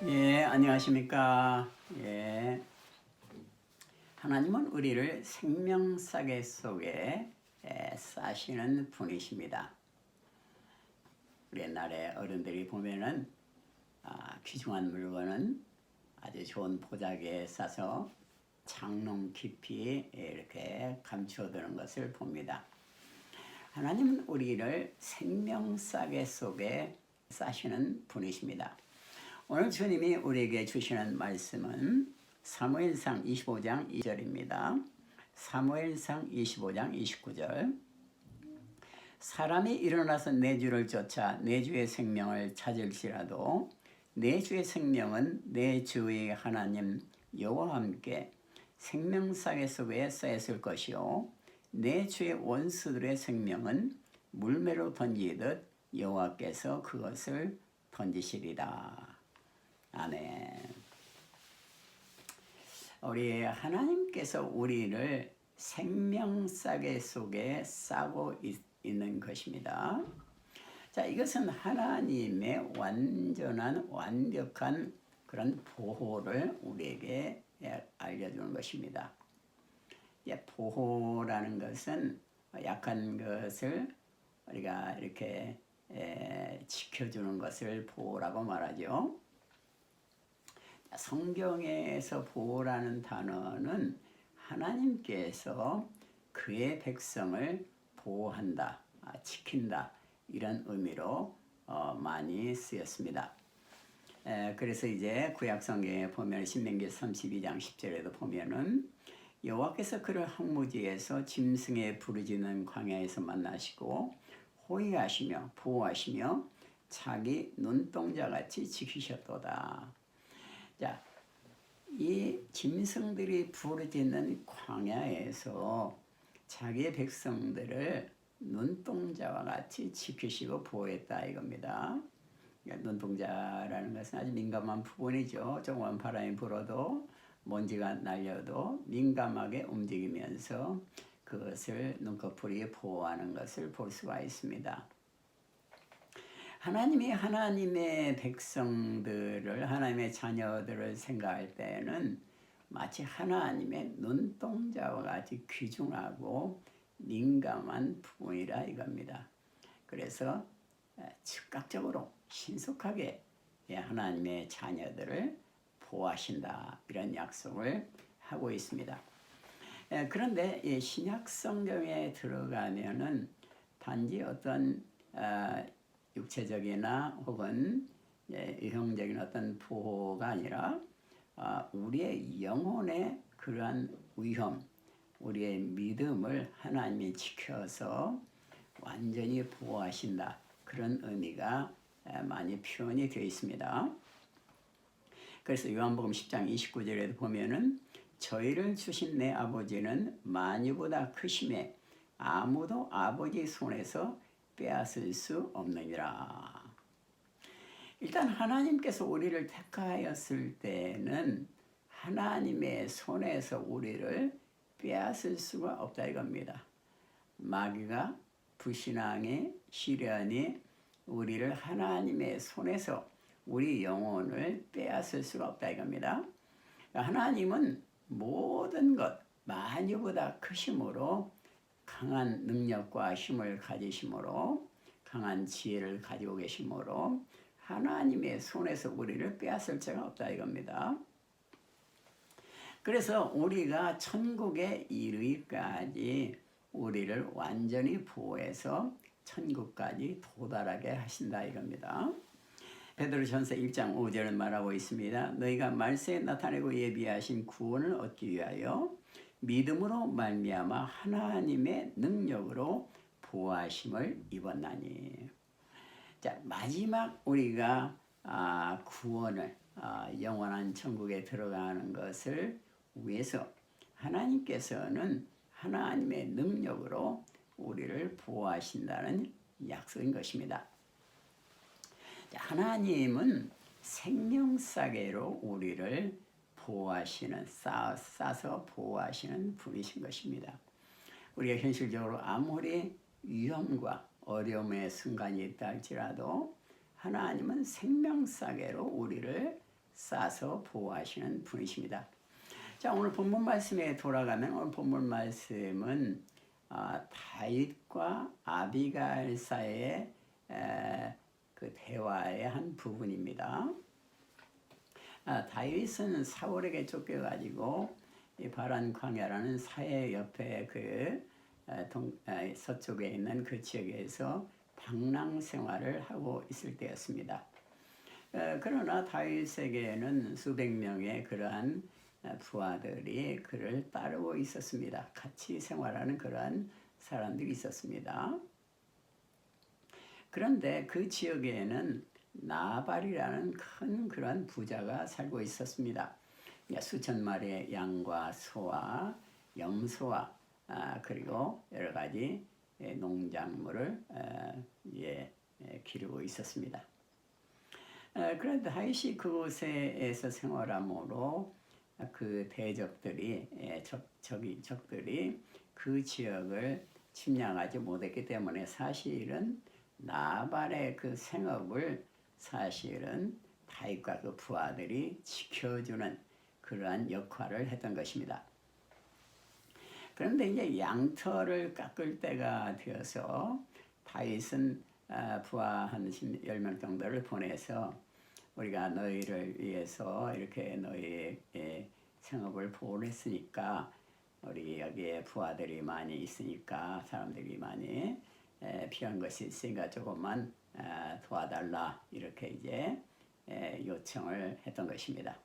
예, 안녕하십니까. 예. 하나님은 우리를 생명싸개 속에 싸시는 분이십니다. 우리 옛날에 어른들이 보면은 귀중한 물건은 아주 좋은 보자기에 싸서 장롱 깊이 이렇게 감추어두는 것을 봅니다. 하나님은 우리를 생명싸개 속에 싸시는 분이십니다. 오늘 주님이 우리에게 주시는 말씀은 사무엘상 25장 2절입니다. 사무엘상 25장 29절. 사람이 일어나서 내 주를 쫓아 내 주의 생명을 찾을지라도 내 주의 생명은 내 주의 하나님 여호와와 함께 생명싸개 속에 쌓였을 것이요 내 주의 원수들의 생명은 물매로 던지듯 여호와께서 그것을 던지시리라. 아멘. 우리 하나님께서 우리를 생명싸개 속에 싸고 있는 것입니다. 자, 이것은 하나님의 완벽한 그런 보호를 우리에게 알려주는 것입니다. 보호라는 것은 약한 것을 우리가 이렇게 지켜주는 것을 보호라고 말하죠. 성경에서 보호라는 단어는 하나님께서 그의 백성을 보호한다, 지킨다 이런 의미로 많이 쓰였습니다. 그래서 이제 구약성경에 보면 신명기 32장 10절에도 보면은 여호와께서 그를 항무지에서 짐승의 부르짖는 광야에서 만나시고 호위하시며 보호하시며 자기 눈동자같이 지키셨도다. 자, 이 짐승들이 부르짖는 광야에서 자기의 백성들을 눈동자와 같이 지키시고 보호했다 이겁니다. 눈동자라는 것은 아주 민감한 부분이죠. 조그만 바람이 불어도 먼지가 날려도 민감하게 움직이면서 그것을 눈꺼풀이 보호하는 것을 볼 수가 있습니다. 하나님이 하나님의 백성들을, 하나님의 자녀들을 생각할 때는 마치 하나님의 눈동자와 같이 귀중하고 민감한 부분이라 이겁니다. 그래서 즉각적으로 신속하게 하나님의 자녀들을 보호하신다 이런 약속을 하고 있습니다. 그런데 신약 성경에 들어가면은 단지 어떤 육체적이나 혹은 유형적인 어떤 보호가 아니라 우리의 영혼의 그러한 위험, 우리의 믿음을 하나님이 지켜서 완전히 보호하신다 그런 의미가 많이 표현이 되어 있습니다. 그래서 요한복음 10장 29절에도 보면은 저희를 주신 내 아버지는 만유보다 크심에 아무도 아버지 손에서 빼앗을 수 없느니라. 일단 하나님께서 우리를 택하였을 때는 하나님의 손에서 우리를 빼앗을 수가 없다 이겁니다. 마귀가 불신앙이 시련이 우리를 하나님의 손에서 우리 영혼을 빼앗을 수가 없다 이겁니다. 하나님은 모든 것 만유보다 크심으로 강한 능력과 힘을 가지심으로 강한 지혜를 가지고 계심으로 하나님의 손에서 우리를 빼앗을 자가 없다 이겁니다. 그래서 우리가 천국에 이르기까지 우리를 완전히 보호해서 천국까지 도달하게 하신다 이겁니다. 베드로전서 1장 5절은 말하고 있습니다. 너희가 말세에 나타내고 예비하신 구원을 얻기 위하여 믿음으로 말미암아 하나님의 능력으로 보호하심을 입었나니. 자, 마지막 우리가 구원을 영원한 천국에 들어가는 것을 위해서 하나님께서는 하나님의 능력으로 우리를 보호하신다는 약속인 것입니다. 자, 하나님은 생명싸개로 우리를 보호하시는, 싸서 보호하시는 분이신 것입니다. 우리가 현실적으로 아무리 위험과 어려움의 순간이 있다 할지라도 하나님은 생명싸개로 우리를 싸서 보호하시는 분이십니다. 자, 오늘 본문 말씀에 돌아가면 오늘 본문 말씀은 다윗과 아비가일 사이의 그 대화의 한 부분입니다. 다윗은 사울에게 쫓겨가지고 이 바란 광야라는 사해 옆에 그 서쪽에 있는 그 지역에서 방랑 생활을 하고 있을 때였습니다. 그러나 다윗에게는 수백 명의 그러한 부하들이 그를 따르고 있었습니다. 같이 생활하는 그러한 사람들이 있었습니다. 그런데 그 지역에는 나발이라는 큰 그러한 부자가 살고 있었습니다. 수천 마리의 양과 소와 염소와 그리고 여러 가지 농작물을 기르고 있었습니다. 그런데 다윗이 그곳에서 생활함으로 그 대적들이 적들이 그 지역을 침략하지 못했기 때문에 사실은 나발의 그 생업을 사실은 다윗과 그 부하들이 지켜주는 그러한 역할을 했던 것입니다. 그런데 이제 양털을 깎을 때가 되어서 다윗은 부하 한 10명 정도를 보내서 우리가 너희를 위해서 이렇게 너희의 생업을 보호했으니까 우리 여기에 부하들이 많이 있으니까 사람들이 많이 필요한 것이 있으니까 조금만 도와달라 이렇게 이제 요청을 했던 것입니다.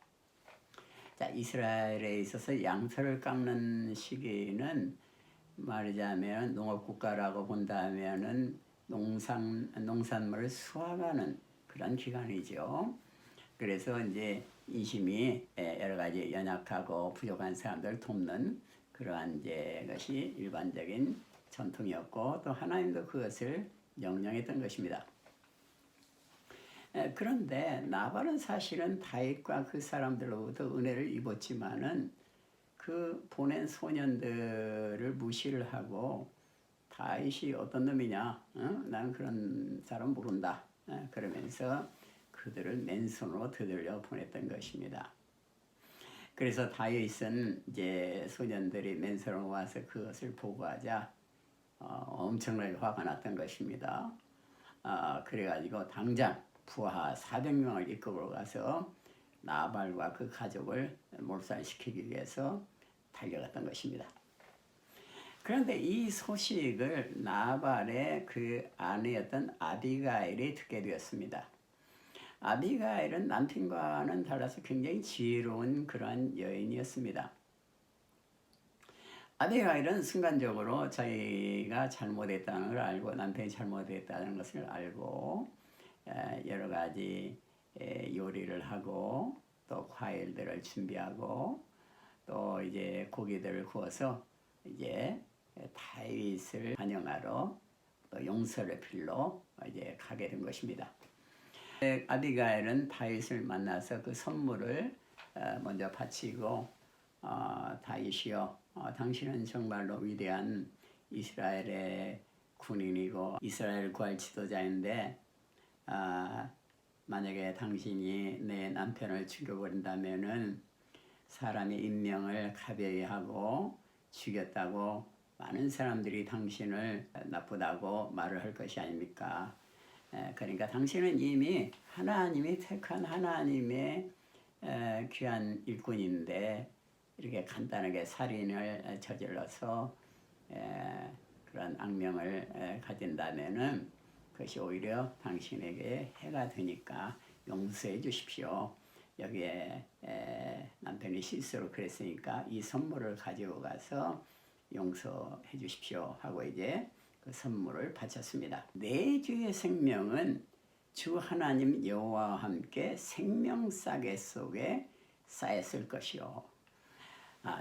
자, 이스라엘에 있어서 양털을 깎는 시기는 말하자면 농업국가라고 본다면은 농산물을 수확하는 그런 기간이죠. 그래서 이제 인심이 여러 가지 연약하고 부족한 사람들을 돕는 그러한 이제 것이 일반적인 전통이었고 또 하나님도 그것을 명령했던 것입니다. 그런데 나발은 사실은 다윗과 그 사람들로부터 은혜를 입었지만은 그 보낸 소년들을 무시를 하고 다윗이 어떤 놈이냐? 나는 그런 사람 모른다. 그러면서 그들을 맨손으로 되돌려 보냈던 것입니다. 그래서 다윗은 이제 소년들이 맨손으로 와서 그것을 보고하자 엄청나게 화가 났던 것입니다. 그래가지고 당장 부하 400명을 이끌고 가서 나발과 그 가족을 몰살시키기 위해서 달려갔던 것입니다. 그런데 이 소식을 나발의 그 아내였던 아비가일이 듣게 되었습니다. 아비가일은 남편과는 달라서 굉장히 지혜로운 그러한 여인이었습니다. 아비가일은 순간적으로 자기가 잘못했다는 걸 알고 남편이 잘못했다는 것을 알고 여러 가지 요리를 하고 또 과일들을 준비하고 또 이제 고기들을 구워서 이제 다윗을 환영하러 또 용서를 빌러 이제 가게 된 것입니다. 아비가일은 다윗을 만나서 그 선물을 먼저 바치고 다윗이여 당신은 정말로 위대한 이스라엘의 군인이고 이스라엘 구할 지도자인데 만약에 당신이 내 남편을 죽여버린다면은 사람의 인명을 가벼이 하고 죽였다고 많은 사람들이 당신을 나쁘다고 말을 할 것이 아닙니까? 그러니까 당신은 이미 하나님이 택한 하나님의 귀한 일꾼인데 이렇게 간단하게 살인을 저질러서 그런 악명을 가진다면은 그것이 오히려 당신에게 해가 되니까 용서해 주십시오. 여기에 남편이 실수로 그랬으니까 이 선물을 가지고 가서 용서해 주십시오 하고 이제 그 선물을 바쳤습니다. 내 주의 생명은 주 하나님 여호와와 함께 생명싸개 속에 쌓였을 것이요.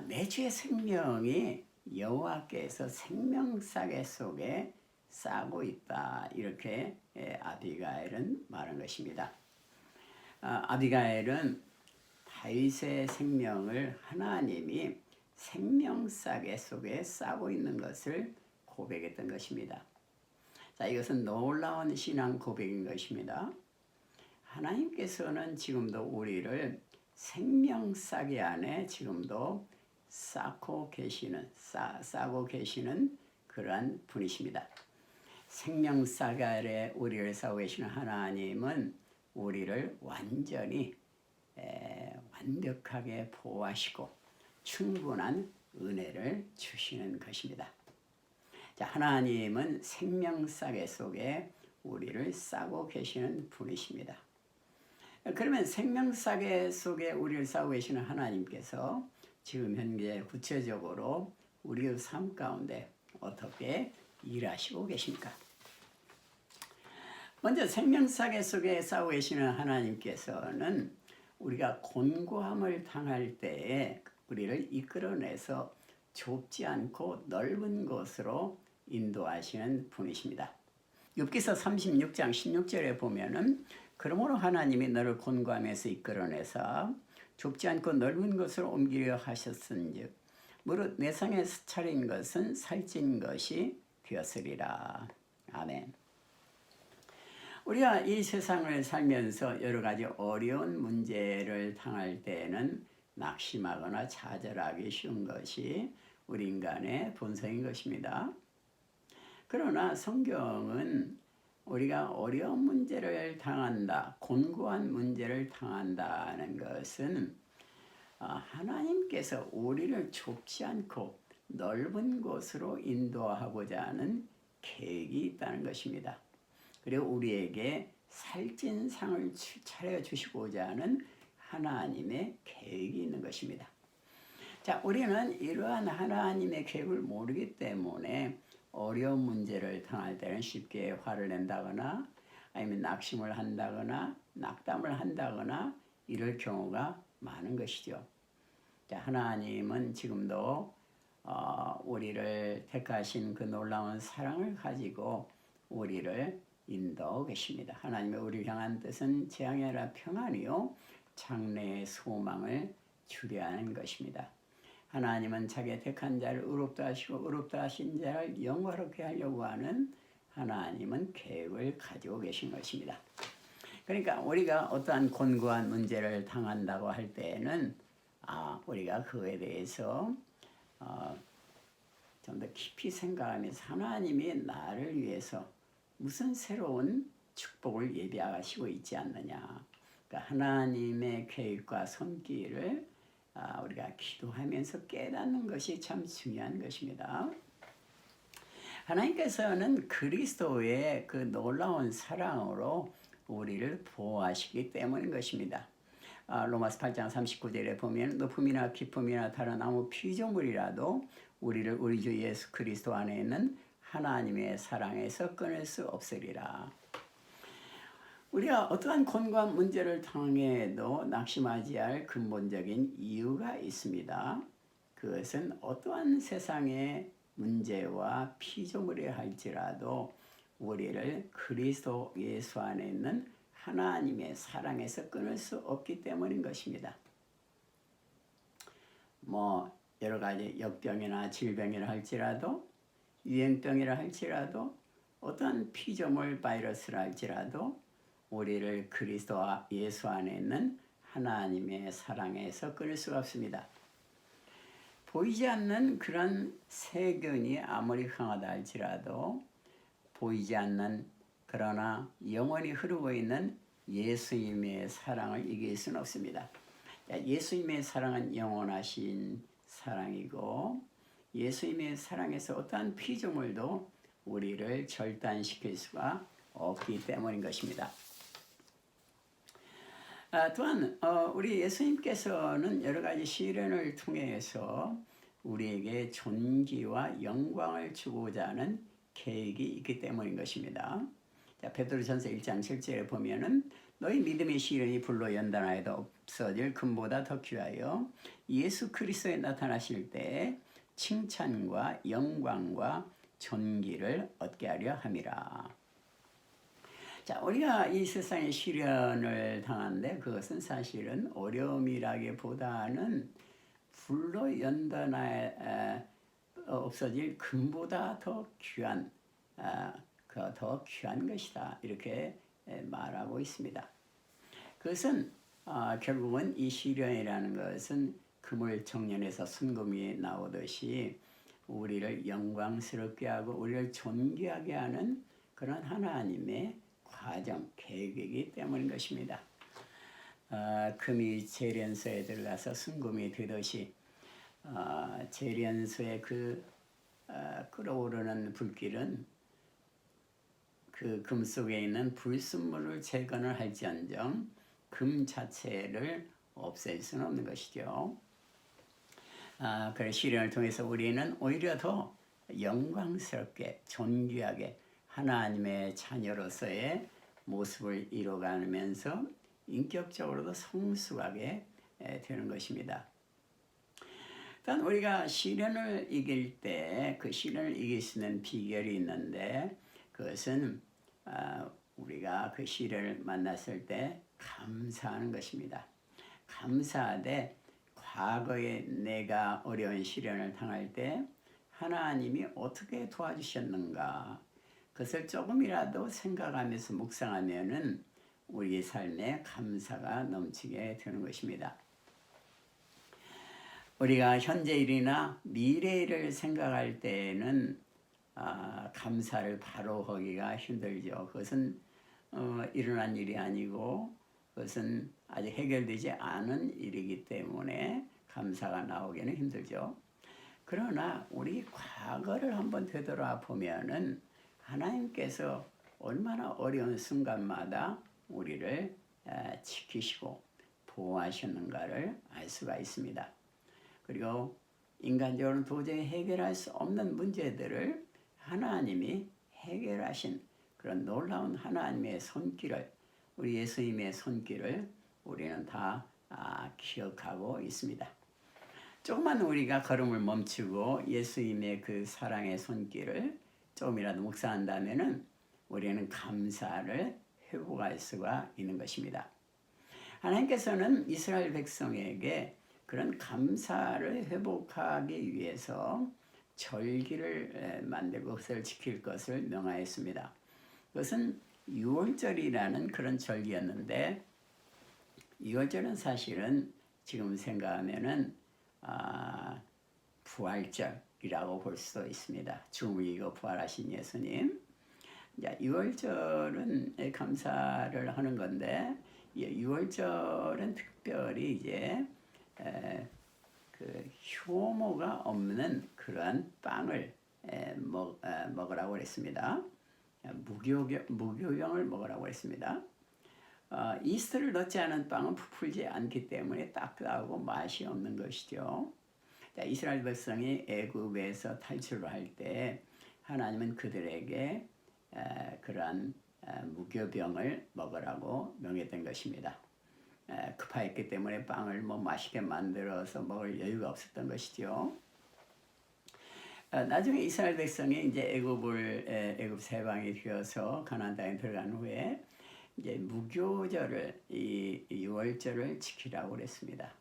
내 주의 생명이 여호와께서 생명싸개 속에 싸고 있다. 이렇게 아비가일은 말한 것입니다. 아비가일은 다윗의 생명을 하나님이 생명싸개 속에 싸고 있는 것을 고백했던 것입니다. 자, 이것은 놀라운 신앙 고백인 것입니다. 하나님께서는 지금도 우리를 생명싸개 안에 지금도 싸고 계시는 그러한 분이십니다. 생명싸개 아래 우리를 싸고 계시는 하나님은 우리를 완전히 완벽하게 보호하시고 충분한 은혜를 주시는 것입니다. 자, 하나님은 생명싸개 속에 우리를 싸고 계시는 분이십니다. 그러면 생명싸개 속에 우리를 싸고 계시는 하나님께서 지금 현재 구체적으로 우리의 삶 가운데 어떻게 일하시고 계십니까? 먼저 생명싸개 속에 싸고 계시는 하나님께서는 우리가 곤고함을 당할 때에 우리를 이끌어내서 좁지 않고 넓은 곳으로 인도하시는 분이십니다. 욥기서 36장 16절에 보면은 그러므로 하나님이 너를 곤고함에서 이끌어내서 좁지 않고 넓은 곳으로 옮기려 하셨은즉 무릇 내 상에 차린 것은 살찐 것이 되었으리라. 아멘. 우리가 이 세상을 살면서 여러 가지 어려운 문제를 당할 때에는 낙심하거나 좌절하기 쉬운 것이 우리 인간의 본성인 것입니다. 그러나 성경은 우리가 어려운 문제를 당한다, 곤고한 문제를 당한다는 것은 하나님께서 우리를 좁지 않고 넓은 곳으로 인도하고자 하는 계획이 있다는 것입니다. 그리고 우리에게 살찐 상을 차려주시고자 하는 하나님의 계획이 있는 것입니다. 자, 우리는 이러한 하나님의 계획을 모르기 때문에 어려운 문제를 당할 때는 쉽게 화를 낸다거나 아니면 낙심을 한다거나 낙담을 한다거나 이럴 경우가 많은 것이죠. 자, 하나님은 지금도 우리를 택하신 그 놀라운 사랑을 가지고 우리를 인도하고 계십니다. 하나님의 우리를 향한 뜻은 재앙이 아니라 평안이요 장래의 소망을 주려 하는 것입니다. 하나님은 자기의 택한 자를 의롭다 하시고 의롭다 하신 자를 영화롭게 하려고 하는 하나님은 계획을 가지고 계신 것입니다. 그러니까 우리가 어떠한 곤고한 문제를 당한다고 할 때에는 우리가 그에 대해서 좀 더 깊이 생각하면서 하나님이 나를 위해서 무슨 새로운 축복을 예비하시고 있지 않느냐. 그러니까 하나님의 계획과 손길을 우리가 기도하면서 깨닫는 것이 참 중요한 것입니다. 하나님께서는 그리스도의 그 놀라운 사랑으로 우리를 보호하시기 때문인 것입니다. 로마서 8장 39절에 보면 높음이나 깊음이나 다른 아무 피조물이라도 우리를 우리 주 예수 그리스도 안에 있는 하나님의 사랑에서 끊을 수 없으리라. 우리가 어떠한 곤고한 문제를 당해도 낙심하지 할 근본적인 이유가 있습니다. 그것은 어떠한 세상의 문제와 피조물이라 할지라도 우리를 그리스도 예수 안에 있는 하나님의 사랑에서 끊을 수 없기 때문인 것입니다. 여러 가지 역병이나 질병이라 할지라도 유행병이라 할지라도 어떤 피조물 바이러스라 할지라도 우리를 그리스도와 예수 안에 있는 하나님의 사랑에서 끊을 수가 없습니다. 보이지 않는 그런 세균이 아무리 강하다 할지라도 보이지 않는 그러나 영원히 흐르고 있는 예수님의 사랑을 이길 수는 없습니다. 예수님의 사랑은 영원하신 사랑이고 예수님의 사랑에서 어떠한 피조물도 우리를 절단시킬 수가 없기 때문인 것입니다. 또한 우리 예수님께서는 여러 가지 시련을 통해서 우리에게 존귀와 영광을 주고자 하는 계획이 있기 때문인 것입니다. 자, 베드로전서 1장 7절에 보면은 너희 믿음의 시련이 불로 연단하여도 없어질 금보다 더 귀하여 예수 그리스도에 나타나실 때 칭찬과 영광과 존귀를 얻게 하려 함이라. 자, 우리가 이 세상의 시련을 당하는데 그것은 사실은 어려움이라기보다는 불로 연단하여 없어질 금보다 더 귀한 더 귀한 것이다 이렇게 말하고 있습니다. 그것은 결국은 이 시련이라는 것은 금을 정련해서 순금이 나오듯이 우리를 영광스럽게 하고 우리를 존귀하게 하는 그런 하나님의 과정, 계획이기 때문인 것입니다. 금이 재련소에 들어가서 순금이 되듯이 재련소의 그 끓어오르는 불길은 그 금 속에 있는 불순물을 제거를 할지언정 금 자체를 없앨 수는 없는 것이죠. 그래서 시련을 통해서 우리는 오히려 더 영광스럽게 존귀하게 하나님의 자녀로서의 모습을 이뤄가면서 인격적으로도 성숙하게 되는 것입니다. 일단 우리가 시련을 이길 때 그 시련을 이길 수 있는 비결이 있는데 그것은 우리가 그 시련을 만났을 때 감사하는 것입니다. 감사하되 과거에 내가 어려운 시련을 당할 때 하나님이 어떻게 도와주셨는가 그것을 조금이라도 생각하면서 묵상하면은 우리의 삶에 감사가 넘치게 되는 것입니다. 우리가 현재 일이나 미래 일을 생각할 때에는 감사를 바로 하기가 힘들죠. 그것은 일어난 일이 아니고 그것은 아직 해결되지 않은 일이기 때문에 감사가 나오기는 힘들죠. 그러나 우리 과거를 한번 되돌아보면은 하나님께서 얼마나 어려운 순간마다 우리를 지키시고 보호하셨는가를 알 수가 있습니다. 그리고 인간적으로는 도저히 해결할 수 없는 문제들을 하나님이 해결하신 그런 놀라운 하나님의 손길을 우리 예수님의 손길을 우리는 다 기억하고 있습니다. 조금만 우리가 걸음을 멈추고 예수님의 그 사랑의 손길을 조금이라도 묵상한다면은 우리는 감사를 회복할 수가 있는 것입니다. 하나님께서는 이스라엘 백성에게 그런 감사를 회복하기 위해서 절기를 만들고 그것을 지킬 것을 명하였습니다. 그것은 유월절이라는 그런 절기였는데 유월절은 사실은 지금 생각하면은 부활절이라고 볼 수도 있습니다. 죽음을 이기고 부활하신 예수님. 유월절은 감사를 하는 건데 유월절은 특별히 이제 그 효모가 없는 그러한 빵을 먹으라고 그랬습니다. 무교병을 먹으라고 했습니다. 이스트를 넣지 않은 빵은 부풀지 않기 때문에 따뜻하고 맛이 없는 것이죠. 이스라엘 백성이 애굽에서 탈출을 할 때 하나님은 그들에게 그러한 무교병을 먹으라고 명했던 것입니다. 급하였기 때문에 빵을 맛있게 만들어서 먹을 여유가 없었던 것이죠. 나중에 이스라엘 백성이 이제 애굽 세방이 되어서 가나안 땅에 들어간 후에 이제 무교절을 이 유월절을 지키라고 그랬습니다.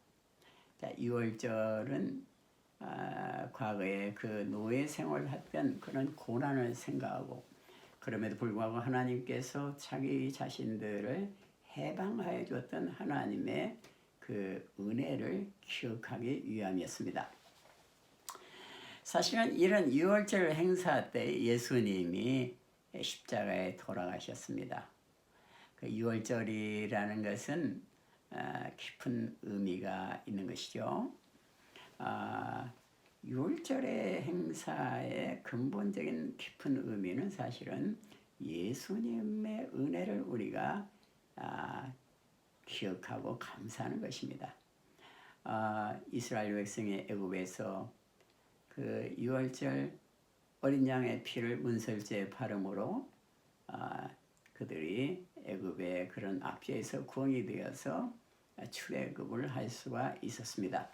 유월절은 과거에 그 노예 생활을 했던 그런 고난을 생각하고 그럼에도 불구하고 하나님께서 자기 자신들을 해방하여 주었던 하나님의 그 은혜를 기억하기 위함이었습니다. 사실은 이런 유월절 행사 때 예수님이 십자가에 돌아가셨습니다. 그 유월절이라는 것은 깊은 의미가 있는 것이죠. 유월절의 행사의 근본적인 깊은 의미는 사실은 예수님의 은혜를 우리가 기억하고 감사하는 것입니다. 이스라엘 백성의 애굽에서 그 유월절 어린 양의 피를 문설주에 바름으로 그들이 애굽의 그런 압제에서 구원이 되어서 출애굽을 할 수가 있었습니다.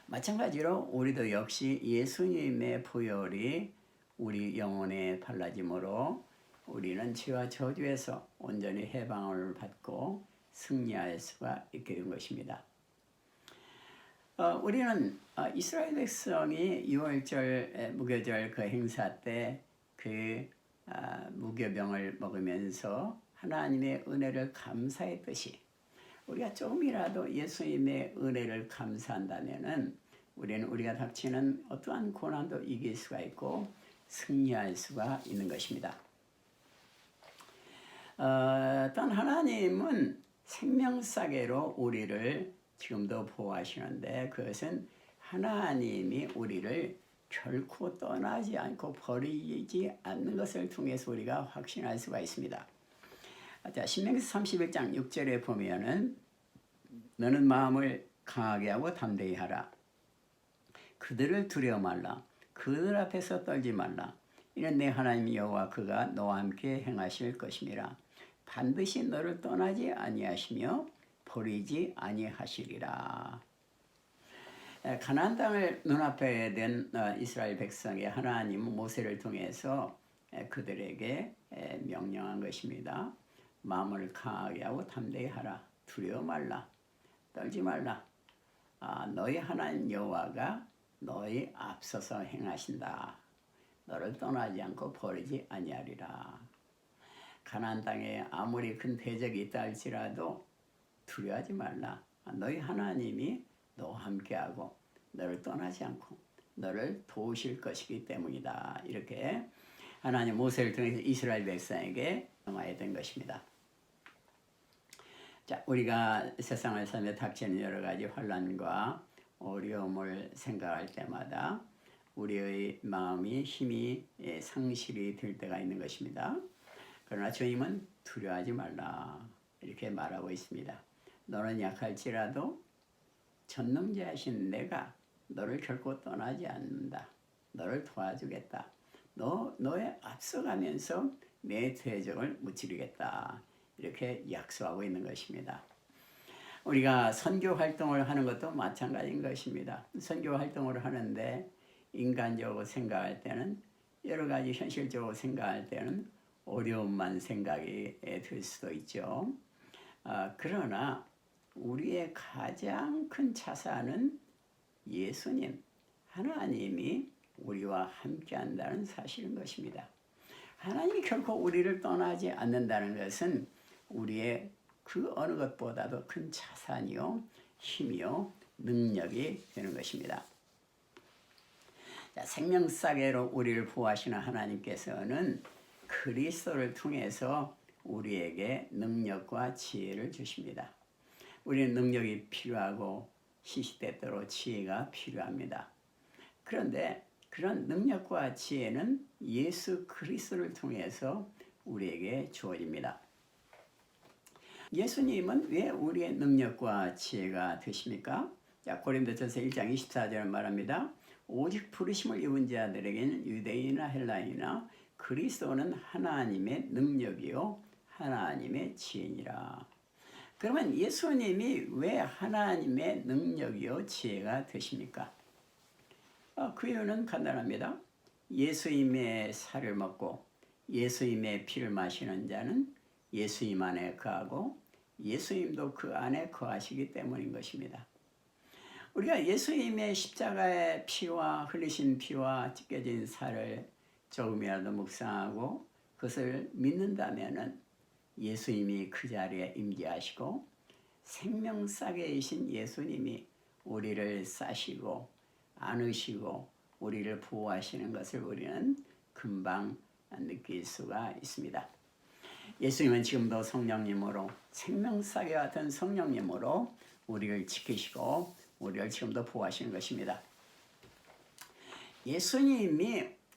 마찬가지로 우리도 역시 예수님의 보혈이 우리 영혼에 발라짐으로 우리는 죄와 저주에서 온전히 해방을 받고 승리할 수가 있게 된 것입니다. 우리는 이스라엘 백성이 유월절 무교절 그 행사 때 그 무교병을 먹으면서 하나님의 은혜를 감사했듯이 우리가 조금이라도 예수님의 은혜를 감사한다면은 우리는 우리가 닥치는 어떠한 고난도 이길 수가 있고 승리할 수가 있는 것입니다. 또한 하나님은 생명사계로 우리를 지금도 보호하시는데 그것은 하나님이 우리를 결코 떠나지 않고 버리지 않는 것을 통해서 우리가 확신할 수가 있습니다. 자, 신명기 31장 6절에 보면은 너는 마음을 강하게 하고 담대히 하라. 그들을 두려워 말라. 그들 앞에서 떨지 말라. 이는 내 하나님 여호와 그가 너와 함께 행하실 것임이라. 반드시 너를 떠나지 아니하시며 버리지 아니하시리라. 가나안 땅을 눈앞에 된 이스라엘 백성의 하나님 모세를 통해서 그들에게 명령한 것입니다. 마음을 강하게 하고 담대히 하라. 두려워 말라. 떨지 말라. 너희 하나님 여호와가 너희 앞서서 행하신다. 너를 떠나지 않고 버리지 아니하리라. 가나안 땅에 아무리 큰 대적이 있다 할지라도 두려워하지 말라. 너희 하나님이 너와 함께하고 너를 떠나지 않고 너를 도우실 것이기 때문이다. 이렇게 하나님 모세를 통해서 이스라엘 백성에게 명하여 된 것입니다. 자, 우리가 세상을 살며 닥치는 여러 가지 환난과 어려움을 생각할 때마다 우리의 마음이 힘이 상실이 될 때가 있는 것입니다. 그러나 주님은 두려워하지 말라 이렇게 말하고 있습니다. 너는 약할지라도 전능자이신 내가 너를 결코 떠나지 않는다. 너를 도와주겠다. 너의 앞서가면서 내 대적을 무찌르겠다. 이렇게 약속하고 있는 것입니다. 우리가 선교 활동을 하는 것도 마찬가지인 것입니다. 선교 활동을 하는데 인간적으로 생각할 때는 여러 가지 현실적으로 생각할 때는 어려움만 생각이 들 수도 있죠. 그러나 우리의 가장 큰 자산은 예수님, 하나님이 우리와 함께 한다는 사실인 것입니다. 하나님이 결코 우리를 떠나지 않는다는 것은 우리의 그 어느 것보다도 큰 자산이요, 힘이요, 능력이 되는 것입니다. 자, 생명사계로 우리를 보호하시는 하나님께서는 그리스도를 통해서 우리에게 능력과 지혜를 주십니다. 우리는 능력이 필요하고 시시때때로 지혜가 필요합니다. 그런데 그런 능력과 지혜는 예수 그리스도를 통해서 우리에게 주어집니다. 예수님은 왜 우리의 능력과 지혜가 되십니까? 자, 고린도전서 1장 24절을 말합니다. 오직 부르심을 입은 자들에게는 유대인이나 헬라인이나 그리스도는 하나님의 능력이요 하나님의 지혜니라. 그러면 예수님이 왜 하나님의 능력이요 지혜가 되십니까? 그 이유는 간단합니다. 예수님의 살을 먹고 예수님의 피를 마시는 자는 예수님 안에 거하고 예수님도 그 안에 거하시기 때문인 것입니다. 우리가 예수님의 십자가의 피와 흘리신 피와 찢겨진 살을 조금이라도 묵상하고 그것을 믿는다면은 예수님이 그 자리에 임재하시고 생명사계이신 예수님이 우리를 싸시고 안으시고 우리를 보호하시는 것을 우리는 금방 느낄 수가 있습니다. 예수님은 지금도 성령님으로 생명사계 같은 성령님으로 우리를 지키시고 우리를 지금도 보호하시는 것입니다.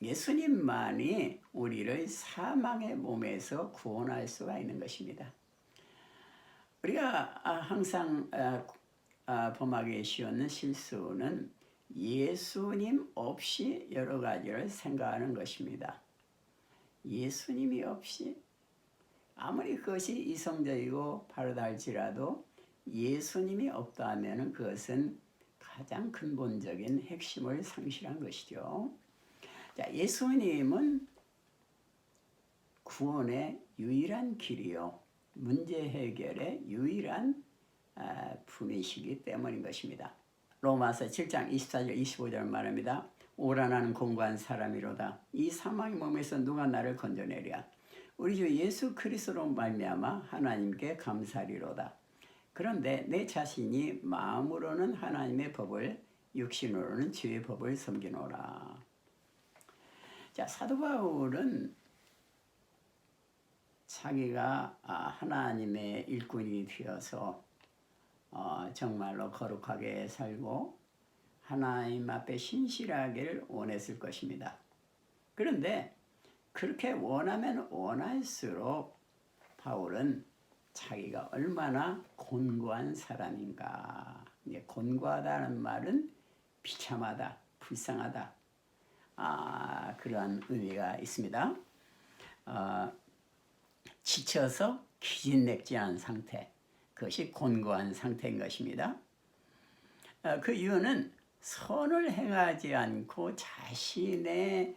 예수님만이 우리를 사망의 몸에서 구원할 수가 있는 것입니다. 우리가 항상 범하기 쉬운 실수는 예수님 없이 여러 가지를 생각하는 것입니다. 예수님이 없이 아무리 그것이 이성적이고 바르다 할지라도 예수님이 없다 하면 그것은 가장 근본적인 핵심을 상실한 것이죠. 자, 예수님은 구원의 유일한 길이요, 문제 해결의 유일한 분이시기 때문인 것입니다. 로마서 7장 24절 25절 말합니다. 오라 나는 공고한 사람이로다. 이 사망의 몸에서 누가 나를 건져내랴. 우리 주 예수 그리스도로 말미암아 하나님께 감사리로다. 그런데 내 자신이 마음으로는 하나님의 법을, 육신으로는 지의 법을 섬기노라. 자, 사도 바울은 자기가 하나님의 일꾼이 되어서 정말로 거룩하게 살고 하나님 앞에 신실하기를 원했을 것입니다. 그런데 그렇게 원하면 원할수록 바울은 자기가 얼마나 곤고한 사람인가. 곤고하다는 말은 비참하다, 불쌍하다, 그러한 의미가 있습니다. 지쳐서 기진맥진한 상태, 그것이 곤고한 상태인 것입니다. 그 이유는 선을 행하지 않고 자신의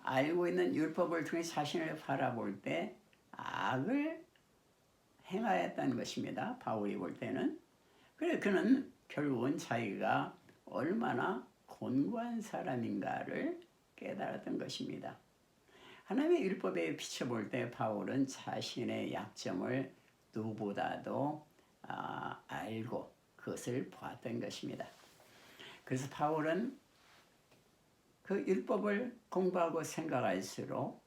알고 있는 율법을 통해 자신을 바라볼 때 악을 행하였다는 것입니다. 바울이 볼 때는. 그래서 그는 결국은 자기가 얼마나 곤고한 사람인가를 깨달았던 것입니다. 하나님의 율법에 비춰볼 때 바울은 자신의 약점을 누구보다도 알고 그것을 보았던 것입니다. 그래서 바울은 그 율법을 공부하고 생각할수록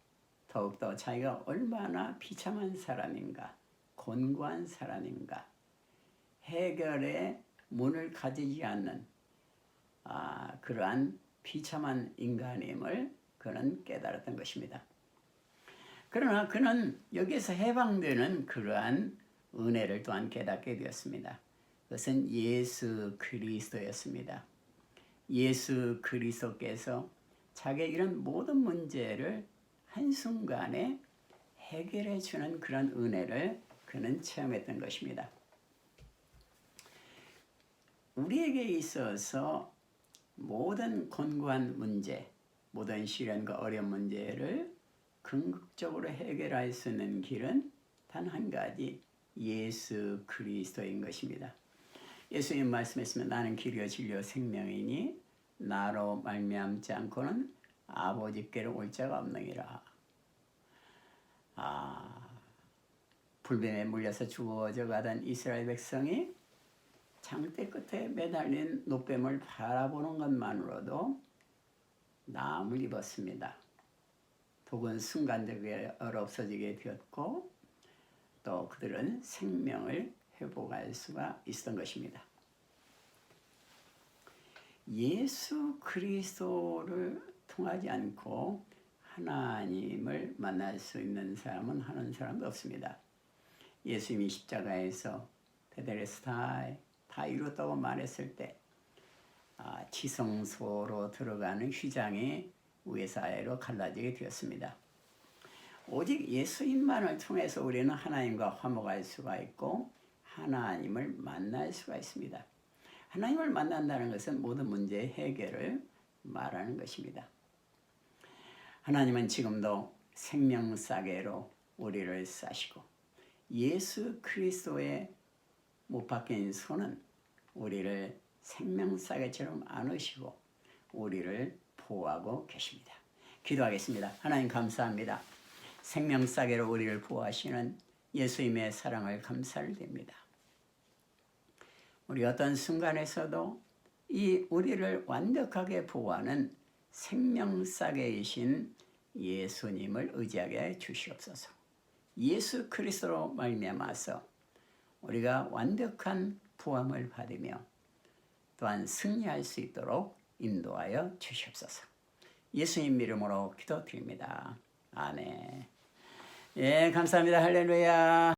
더욱더 자기가 얼마나 비참한 사람인가, 곤고한 사람인가, 해결의 문을 가지지 않는 그러한 비참한 인간임을 그는 깨달았던 것입니다. 그러나 그는 여기에서 해방되는 그러한 은혜를 또한 깨닫게 되었습니다. 그것은 예수 그리스도였습니다. 예수 그리스도께서 자기의 이런 모든 문제를 한순간에 해결해 주는 그런 은혜를 그는 체험했던 것입니다. 우리에게 있어서 모든 곤고한 문제, 모든 시련과 어려운 문제를 궁극적으로 해결할 수 있는 길은 단 한 가지, 예수 그리스도인 것입니다. 예수님 말씀했으면 나는 길이요 진리요 생명이니 나로 말미암지 않고는 아버지께로 올 자가 없느니라. 불뱀에 물려서 죽어져 가던 이스라엘 백성이 장대 끝에 매달린 노뱀을 바라보는 것만으로도 나음을 입었습니다. 독은 순간적으로 없어지게 되었고 또 그들은 생명을 회복할 수가 있었던 것입니다. 예수 그리스도를 통하지 않고 하나님을 만날 수 있는 사람은 하는 사람도 없습니다. 예수님이 십자가에서 테텔레스타이 다 이뤘다고 말했을 때 지성소로 들어가는 휘장이 위에서 아래로 갈라지게 되었습니다. 오직 예수님만을 통해서 우리는 하나님과 화목할 수가 있고 하나님을 만날 수가 있습니다. 하나님을 만난다는 것은 모든 문제의 해결을 말하는 것입니다. 하나님은 지금도 생명싸개로 우리를 싸시고 예수 그리스도의 못 박힌 손은 우리를 생명싸개처럼 안으시고 우리를 보호하고 계십니다. 기도하겠습니다. 하나님 감사합니다. 생명싸개로 우리를 보호하시는 예수님의 사랑을 감사를 드립니다. 우리 어떤 순간에서도 이 우리를 완벽하게 보호하는 생명싸개이신 예수님을 의지하게 해 주시옵소서. 예수 그리스도로 말미암아서 우리가 완벽한 보함을 받으며 또한 승리할 수 있도록 인도하여 주시옵소서. 예수님 이름으로 기도드립니다. 아멘. 예, 감사합니다. 할렐루야.